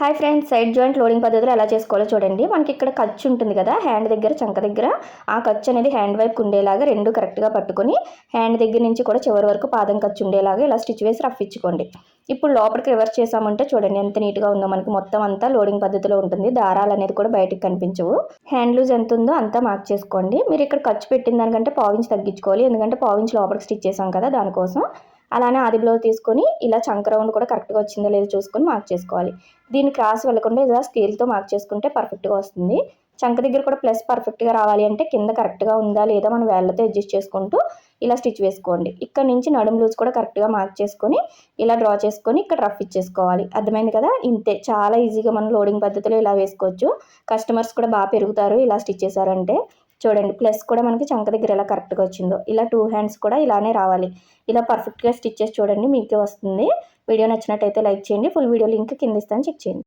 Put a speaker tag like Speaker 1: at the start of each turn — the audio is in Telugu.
Speaker 1: Hi friends, side joint loading పద్ధతిలో ఎలా చేసుకోవాలో చూడండి. మనకి ఇక్కడ ఖర్చు ఉంటుంది కదా, హ్యాండ్ దగ్గర చంక దగ్గర ఆ ఖర్చు అనేది హ్యాండ్ వైపు ఉండేలాగా రెండు కరెక్ట్గా పట్టుకొని హ్యాండ్ దగ్గర నుంచి కూడా చివరి వరకు పాదం ఖర్చు ఉండేలాగా ఇలా స్టిచ్ వేసి రఫ్ ఇచ్చుకోండి. ఇప్పుడు లోపలికి రివర్స్ చేసామంటే చూడండి ఎంత నీట్గా ఉందో. మనకి మొత్తం అంతా లోడింగ్ పద్ధతిలో ఉంటుంది. దారాలు అనేది కూడా బయటకు కనిపించవు. హ్యాండ్ లూజ్ ఎంత ఉందో అంతా మార్క్ చేసుకోండి. మీరు ఇక్కడ ఖర్చు పెట్టిన దానికంటే పావించి తగ్గించుకోవాలి, ఎందుకంటే పావించి లోపలికి స్టిచ్ చేసాం కదా దానికోసం. అలానే ఆది బ్లౌజ్ తీసుకొని ఇలా చంక రౌండ్ కూడా కరెక్ట్గా వచ్చిందో లేదో చూసుకొని మార్క్ చేసుకోవాలి. దీన్ని క్రాస్ వెళ్ళకుండా ఇలా స్కేల్తో మార్క్ చేసుకుంటే పర్ఫెక్ట్గా వస్తుంది. చంక దగ్గర కూడా ప్లస్ పర్ఫెక్ట్గా రావాలి అంటే కింద కరెక్ట్గా ఉందా లేదా మనం వేళ్ళతో అడ్జస్ట్ చేసుకుంటూ ఇలా స్టిచ్ వేసుకోండి. ఇక్కడ నుంచి నడుము లూజ్ కూడా కరెక్ట్గా మార్క్ చేసుకొని ఇలా డ్రా చేసుకొని ఇక్కడ రఫ్ ఇచ్చేసుకోవాలి. అర్థమైంది కదా? ఇంతే, చాలా ఈజీగా మనం లోడింగ్ పద్ధతిలో ఇలా వేసుకోవచ్చు. కస్టమర్స్ కూడా బాగా పెరుగుతారు ఇలా స్టిచ్ చేశారంటే. చూడండి ప్లస్ కూడా మనకి చంక దగ్గర ఎలా కరెక్ట్గా వచ్చిందో. ఇలా 2 హ్యాండ్స్ కూడా ఇలానే రావాలి. ఇలా పర్ఫెక్ట్గా స్టిచ్ చేసి చూడండి, మీకే వస్తుంది. వీడియో నచ్చినట్టయితే లైక్ చేయండి. ఫుల్ వీడియో లింక్ కింద ఇస్తాను, చెక్ చేయండి.